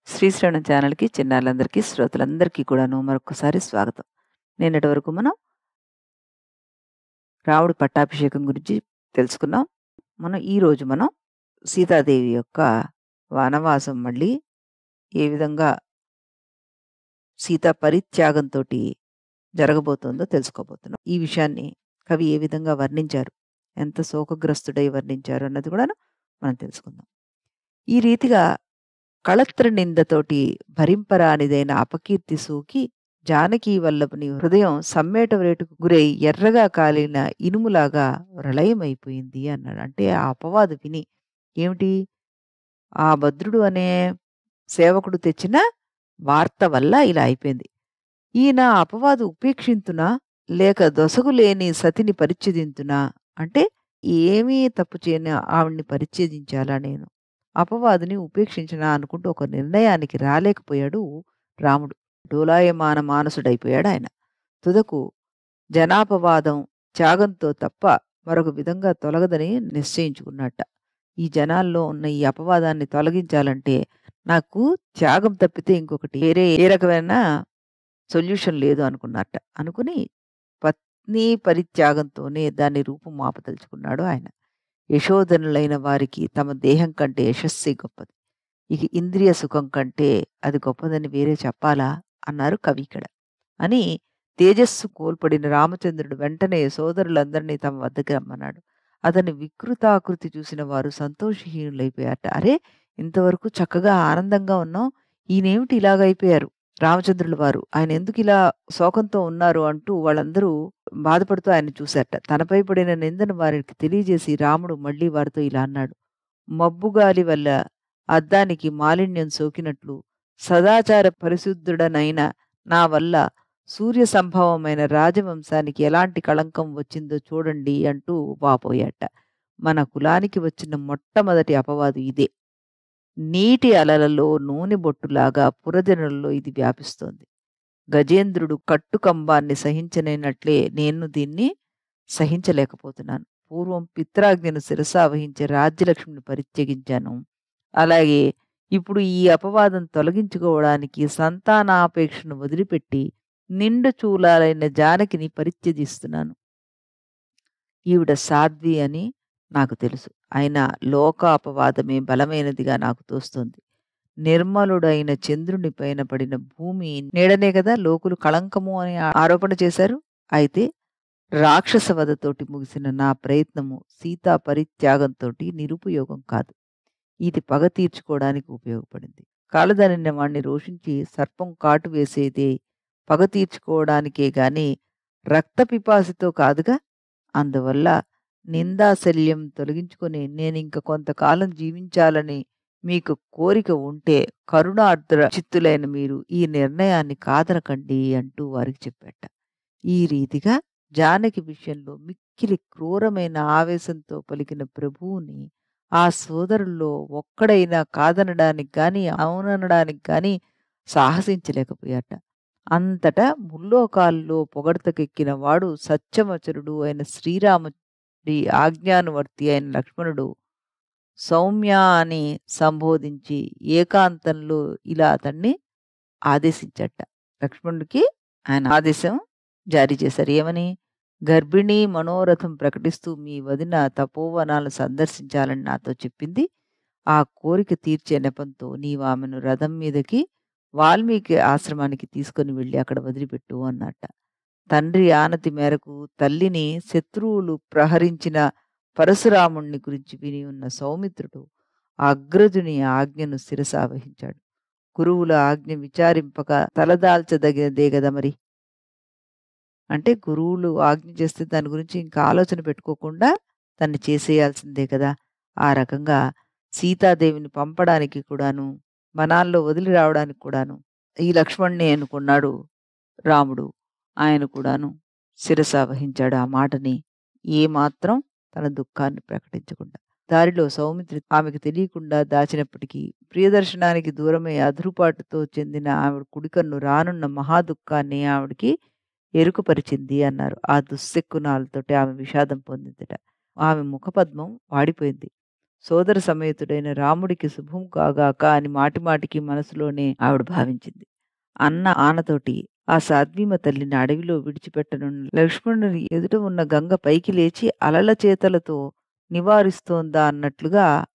శ్రీశ్రవణం ఛానల్‌కి చిన్నారులందరికీ, శ్రోతలందరికీ కూడాను మరొక్కసారి స్వాగతం. నిన్నటి వరకు మనం రాముడి పట్టాభిషేకం గురించి తెలుసుకున్నాం. ఈరోజు మనం సీతాదేవి యొక్క వనవాసం మళ్ళీ ఏ విధంగా సీతా పరిత్యాగంతోటి జరగబోతోందో తెలుసుకోబోతున్నాం. ఈ విషయాన్ని కవి ఏ విధంగా వర్ణించారు, ఎంత శోకగ్రస్తుడై వర్ణించారు అన్నది కూడాను మనం తెలుసుకుందాం. ఈ రీతిగా కళత్ర నిందతోటి భరింపరానిదైన అపకీర్తి సోకి జానకీ వల్లభుని హృదయం సమ్మేట వేటుకు గురై ఎర్రగా కాలిన ఇనుములాగా ప్రళయమైపోయింది అన్నాడు. అంటే ఆ అపవాదు విని ఏమిటి, ఆ భద్రుడు అనే సేవకుడు తెచ్చిన వార్త వల్ల ఇలా అయిపోయింది. ఈయన అపవాదు ఉపేక్షింతునా లేక దొసగు లేని సతిని పరిచ్ఛేదింతునా, అంటే ఏమీ తప్పు చేయని ఆవిడ్ని పరిచ్ఛేదించాలా నేను, అపవాదిని ఉపేక్షించనా అనుకుంటూ ఒక నిర్ణయానికి రాలేకపోయాడు రాముడు. డోలాయమాన మానసుడైపోయాడాయన. తుదకు జనాపవాదం త్యాగంతో తప్ప మరొక విధంగా తొలగదని నిశ్చయించుకున్నట్ట. ఈ జనాల్లో ఉన్న ఈ అపవాదాన్ని తొలగించాలంటే నాకు త్యాగం తప్పితే ఇంకొకటి వేరే ఏ రకమైన సొల్యూషన్ లేదు అనుకున్నట్ట. అనుకుని పత్ని పరిత్యాగంతోనే దాన్ని రూపుమాపదలుచుకున్నాడు ఆయన. యశోధనులైన వారికి తమ దేహం కంటే యశస్సే గొప్పది. ఇక ఇంద్రియ సుఖం కంటే అది గొప్పదని వేరే చెప్పాలా అన్నారు కవి ఇక్కడ. అని తేజస్సు కోల్పడిన రామచంద్రుడు వెంటనే సోదరులందరినీ తమ వద్దకు రమ్మన్నాడు. అతని వికృతాకృతి చూసిన వారు సంతోషహీనులైపోయారట. అరే, ఇంతవరకు చక్కగా ఆనందంగా ఉన్నాం, ఈయనేమిటి ఇలాగైపోయారు రామచంద్రుల వారు, ఆయన ఎందుకు ఇలా శోకంతో ఉన్నారు అంటూ వాళ్ళందరూ బాధపడుతూ ఆయన చూశారట. తనపై పడిన నిందను వారికి తెలియజేసి రాముడు మళ్ళీ వారితో ఇలా అన్నాడు. మబ్బుగాలి వల్ల అద్దానికి మాలిన్యం సోకినట్లు సదాచార పరిశుద్ధుడనైన నా వల్ల సూర్య సంభవమైన రాజవంశానికి ఎలాంటి కళంకం వచ్చిందో చూడండి అంటూ వాపోయాట. మన కులానికి వచ్చిన మొట్టమొదటి అపవాదు ఇదే. నీటి అలలలో నూనె బొట్టులాగా పురజనులలో ఇది వ్యాపిస్తోంది. గజేంద్రుడు కట్టుకంబాన్ని సహించలేనట్లే నేను దీన్ని సహించలేకపోతున్నాను. పూర్వం పిత్రాజ్ఞను శిరసా వహించే రాజ్యలక్ష్మిని పరిత్యజించాను. అలాగే ఇప్పుడు ఈ అపవాదం తొలగించుకోవడానికి సంతానాపేక్షను వదిలిపెట్టి నిండు చూలాలైన జానకిని పరిత్యజిస్తున్నాను. ఈవిడ సాధ్వి అని నాకు తెలుసు, అయినా లోక అపవాదమే బలమైనదిగా నాకు తోస్తుంది. నిర్మలుడైన చంద్రుని పైన పడిన భూమి నీడనే కదా లోకులు కళంకము అని ఆరోపణ చేశారు. అయితే రాక్షస వధతోటి ముగిసిన నా ప్రయత్నము సీతా పరిత్యాగంతోటి నిరుపయోగం కాదు. ఇది పగ తీర్చుకోవడానికి ఉపయోగపడింది. కాలదనిన వాణ్ణి రోషించి సర్పం కాటు వేసేదే పగ తీర్చుకోవడానికే గాని రక్త పిపాసితో కాదుగా. అందువల్ల నిందాశల్యం తొలగించుకొని నేనింక కొంతకాలం జీవించాలని మీకు కోరిక ఉంటే కరుణార్ద్ర చిత్తులైన మీరు ఈ నిర్ణయాన్ని కాదనకండి అంటూ వారికి చెప్పాట. ఈ రీతిగా జానకి విషయంలో మిక్కిలి క్రూరమైన ఆవేశంతో పలికిన ప్రభువుని ఆ సోదరుల్లో ఒక్కడైనా కాదనడానికి గాని అవుననడానికి గాని సాహసించలేకపోయాట. అంతటా ముల్లోకాల్లో పొగడ్తకెక్కిన వాడు సత్యవచనుడు అయిన శ్రీరాముడి ఆజ్ఞానువర్తి అయిన లక్ష్మణుడు సౌమ్య అని సంబోధించి ఏకాంతంలో ఇలా అతన్ని ఆదేశించట. లక్ష్మణుడికి ఆయన ఆదేశం జారీ చేశారు. ఏమని? గర్భిణీ మనోరథం ప్రకటిస్తూ మీ వదిన తపోవనాలు సందర్శించాలని నాతో చెప్పింది. ఆ కోరిక తీర్చే నెపంతో నీవు ఆమెను రథం మీదకి వాల్మీకి ఆశ్రమానికి తీసుకొని వెళ్ళి అక్కడ వదిలిపెట్టు అన్నట్ట. తండ్రి ఆనతి మేరకు తల్లిని శత్రువులు ప్రహరించిన పరశురాముణ్ణి గురించి విని ఉన్న సౌమిత్రుడు అగ్రజుని ఆజ్ఞను శిరసావహించాడు. గురువుల ఆజ్ఞ విచారింపక తలదాల్చదగినదే గదా మరి. అంటే గురువులు ఆజ్ఞ చేస్తే దాని గురించి ఇంకా ఆలోచన పెట్టుకోకుండా దాన్ని చేసేయాల్సిందే కదా. ఆ రకంగా సీతాదేవిని పంపడానికి కూడాను, వనాల్లో వదిలి రావడానికి కూడాను ఈ లక్ష్మణ్ణి అనుకున్నాడు రాముడు. ఆయన కూడాను శిరసావహించాడు ఆ మాటని, ఏమాత్రం తన దుఃఖాన్ని ప్రకటించకుండా. దారిలో సౌమిత్రి ఆమెకు తెలియకుండా దాచినప్పటికీ ప్రియదర్శనానికి దూరమై అదురుపాటుతో చెందిన ఆవిడ కుడికన్ను రానున్న మహాదుఃఖాన్ని ఆవిడికి ఎరుకపరిచింది అన్నారు. ఆ దుశ్శకునాలతోటి ఆమె విషాదం పొందిందట. ఆమె ముఖపద్మం వాడిపోయింది. సోదర సమేతుడైన రాముడికి శుభం కాగాక అని మాటిమాటికి మనసులోనే ఆవిడ భావించింది. అన్న ఆనతోటి ఆ సాధ్వీమ తల్లిని అడవిలో విడిచిపెట్టనున్న లక్ష్మణుని ఎదుట ఉన్న గంగ పైకి లేచి అలల చేతలతో నివారిస్తోందా అన్నట్లుగా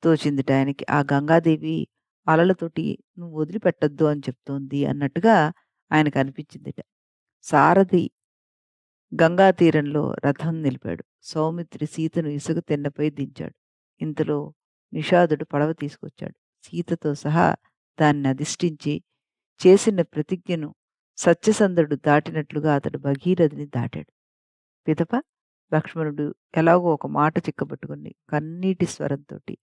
తోచిందిట ఆయనకి. ఆ గంగాదేవి అలలతోటి "నువ్వు వదిలిపెట్టొద్దు" అని చెప్తోంది అన్నట్టుగా ఆయనకనిపించిందిట. సారథి గంగా తీరంలో రథం నిలిపాడు. సౌమిత్రి సీతను ఇసుక తిన్నెపై దించాడు. ఇంతలో నిషాదుడు పడవ తీసుకొచ్చాడు. సీతతో సహా దాన్నధిష్ఠించి చేసిన ప్రతిజ్ఞను సత్యసంధుడు దాటినట్లుగా అతడు భగీరథిని దాటాడు. పిదప లక్ష్మణుడు ఎలాగో ఒక మాట చిక్కబట్టుకుని కన్నీటి స్వరంతోటి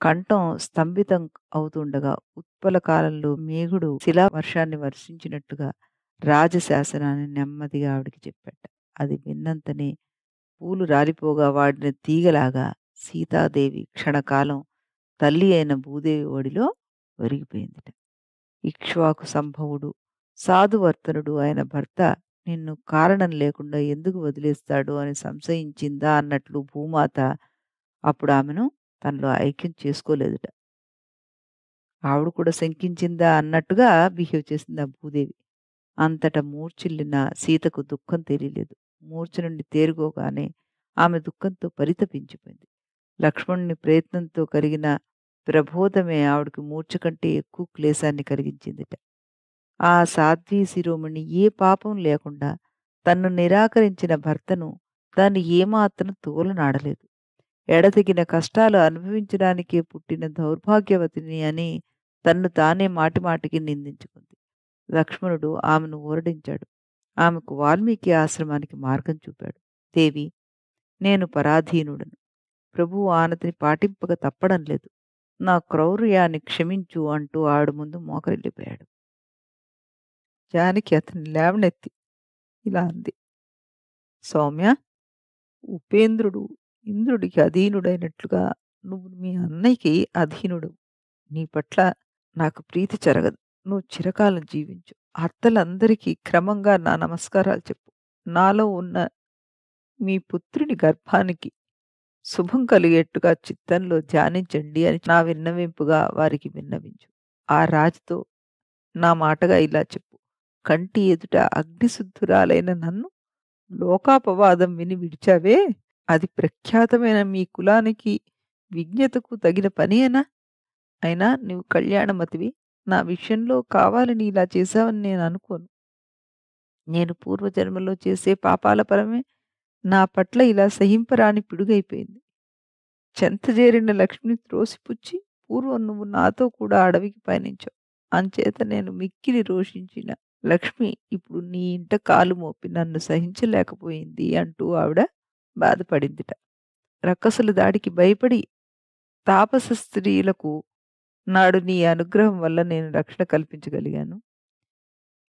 కంఠం స్తంభితం అవుతుండగా ఉత్పల కాలంలో మేఘుడు శిలావర్షాన్ని వర్షించినట్టుగా రాజశాసనాన్ని నెమ్మదిగా ఆవిడికి చెప్పాట. అది విన్నంతనే పూలు రాలిపోగా వాడిన తీగలాగా సీతాదేవి క్షణకాలం తల్లి అయిన భూదేవి ఒడిలో ఒరిగిపోయిందిట. ఇక్ష్వాకు సంభవుడు సాధువర్తనుడు ఆయన భర్త నిన్ను కారణం లేకుండా ఎందుకు వదిలేస్తాడు అని సంశయించిందా అన్నట్లు భూమాత అప్పుడు ఆమెను తనలో ఐక్యం చేసుకోలేదుట. ఆవిడ కూడా శంకించిందా అన్నట్టుగా బిహేవ్ చేసింది ఆ భూదేవి. అంతటా మూర్ఛిల్లిన సీతకు దుఃఖం తెలియలేదు. మూర్ఛ నుండి తేరుకోగానే ఆమె దుఃఖంతో పరితపించిపోయింది. లక్ష్మణుని ప్రయత్నంతో కలిగిన ప్రబోధమే ఆవిడకి మూర్ఛ కంటే ఎక్కువ క్లేశాన్ని కలిగించిందిట. ఆ సాధ్వీ శిరోమణి ఏ పాపం లేకుండా తన్ను నిరాకరించిన భర్తను దాన్ని ఏమాత్రం తూలనాడలేదు. ఎడతెగిన కష్టాలు అనుభవించడానికే పుట్టిన దౌర్భాగ్యవతిని అని తన్ను తానే మాటిమాటికి నిందించుకుంది. లక్ష్మణుడు ఆమెను ఊరడించాడు. ఆమెకు వాల్మీకి ఆశ్రమానికి మార్గం చూపాడు. దేవి, నేను పరాధీనుడను. ప్రభువు ఆనతిని పాటింపక తప్పడం లేదు. నా క్రౌర్యాన్ని క్షమించు అంటూ ఆవిడ ముందు మోకరిల్లిపోయాడు. జానకి అతన్ని లేవనెత్తి ఇలా అంది. సౌమ్య, ఉపేంద్రుడు ఇంద్రుడికి అధీనుడైనట్లుగా నువ్వు మీ అన్నయ్యకి అధీనుడు. నీ పట్ల నాకు ప్రీతి చెరగదు. నువ్వు చిరకాలం జీవించు. అత్తలందరికీ క్రమంగా నా నమస్కారాలు చెప్పు. నాలో ఉన్న మీ పుత్రుని గర్భానికి శుభం కలిగేట్టుగా చిత్తంలో ధ్యానించండి అని నా విన్నవింపుగా వారికి విన్నవించు. ఆ రాజుతో నా మాటగా ఇలా చెప్పు. కంటి ఎదుట అగ్నిశుద్ధురాలైన నన్ను లోకాపవాదం విని విడిచావే, అది ప్రఖ్యాతమైన మీ కులానికి విజ్ఞతకు తగిన పనేనా? అయినా నీవు కళ్యాణమతివి. నా విషయంలో కావాలని ఇలా చేశావని నేను అనుకోను. నేను పూర్వజన్మలో చేసే పాపాల ఫలమే నా పట్ల ఇలా సహింపరాని పిడుగైపోయింది. చెంతజేరిన లక్ష్మిని త్రోసిపుచ్చి పూర్వం నువ్వు నాతో కూడా అడవికి పయనించావు. అంచేత నేను మిక్కిలి రోషించిన లక్ష్మి ఇప్పుడు నీ ఇంట కాలు మోపి నన్ను సహించలేకపోయింది అంటూ ఆవిడ బాధపడిందిట. రక్కసుల దాడికి భయపడి తాపస స్త్రీలకు నాడు నీ అనుగ్రహం వల్ల నేను రక్షణ కల్పించగలిగాను.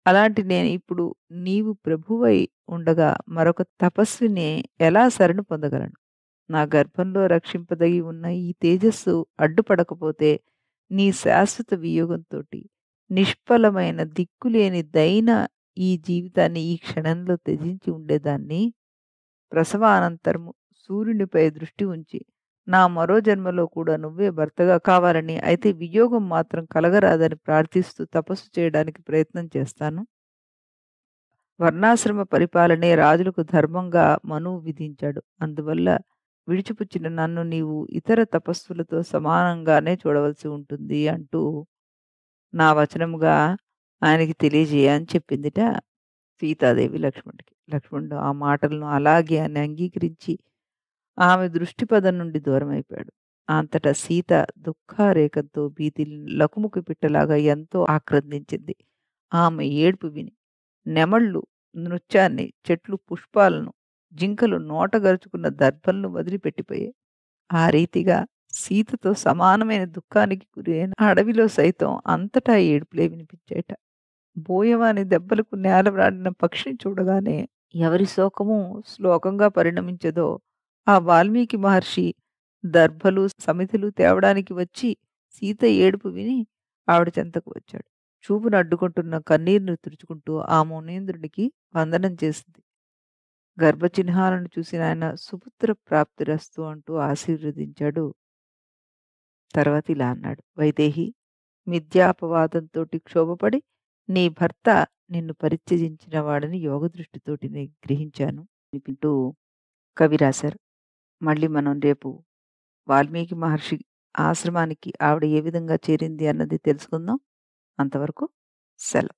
అలాంటి నేను ఇప్పుడు నీవు ప్రభువై ఉండగా మరొక తపస్విని ఎలా శరణు పొందగలను? నా గర్భంలో రక్షింపదగి ఉన్న ఈ తేజస్సు అడ్డుపడకపోతే నీ శాశ్వత వియోగంతోటి నిష్ఫలమైన దిక్కులేని దైన ఈ జీవితాన్ని ఈ క్షణంలో త్యజించి ఉండేదాన్ని. ప్రసవానంతరము సూర్యునిపై దృష్టి ఉంచి నా మరో జన్మలో కూడా నువ్వే భర్తగా కావాలని, అయితే వియోగం మాత్రం కలగరాదని ప్రార్థిస్తూ తపస్సు చేయడానికి ప్రయత్నం చేస్తాను. వర్ణాశ్రమ పరిపాలనే రాజులకు ధర్మంగా మనువు విధించాడు. అందువల్ల విడిచిపుచ్చిన నన్ను నీవు ఇతర తపస్సులతో సమానంగానే చూడవలసి ఉంటుంది అంటూ నా వచనముగా ఆయనకి తెలియజేయ అని చెప్పిందిట సీతాదేవి లక్ష్మణుడికి. లక్ష్మణుడు ఆ మాటలను అలాగే అని అంగీకరించి ఆమె దృష్టిపథం నుండి దూరమైపోయాడు. అంతటా సీత దుఃఖారేకంతో భీతి లకుముకి పిట్టలాగా ఎంతో ఆక్రందించింది. ఆమె ఏడుపు విని నెమళ్ళు నృత్యాన్ని, చెట్లు పుష్పాలను, జింకలు నోటగరుచుకున్న దర్భలను వదిలిపెట్టిపోయాయి. ఆ రీతిగా సీతతో సమానమైన దుఃఖానికి గురైన అడవిలో సైతం అంతటా ఏడుపులే వినిపించేట. బోయవాని దెబ్బలకు నేలవ్రాడిన పక్షిని చూడగానే ఎవరి శోకము శ్లోకంగా పరిణమించదో ఆ వాల్మీకి మహర్షి దర్భలు సమితులు తేవడానికి వచ్చి సీత ఏడుపు విని ఆవిడ చెంతకు వచ్చాడు. చూపును అడ్డుకుంటున్న కన్నీరును తుడుచుకుంటూ ఆ మునీంద్రుడికి వందనం చేసింది. గర్భచిహ్నాలను చూసిన ఆయన సుపుత్ర ప్రాప్తిరస్తు అంటూ ఆశీర్వదించాడు. తర్వాత ఇలా అన్నాడు, వైదేహి, మిథ్యాపవాదంతోటి క్షోభపడి నీ భర్త నిన్ను పరిత్యజించిన వాడని యోగ దృష్టితోటి నేను గ్రహించాను వింటూ కవి రాశారు. మళ్ళీ మనం రేపు వాల్మీకి మహర్షి ఆశ్రమానికి ఆవిడ ఏ విధంగా చేరింది అన్నది తెలుసుకుందాం. అంతవరకు సెలవు.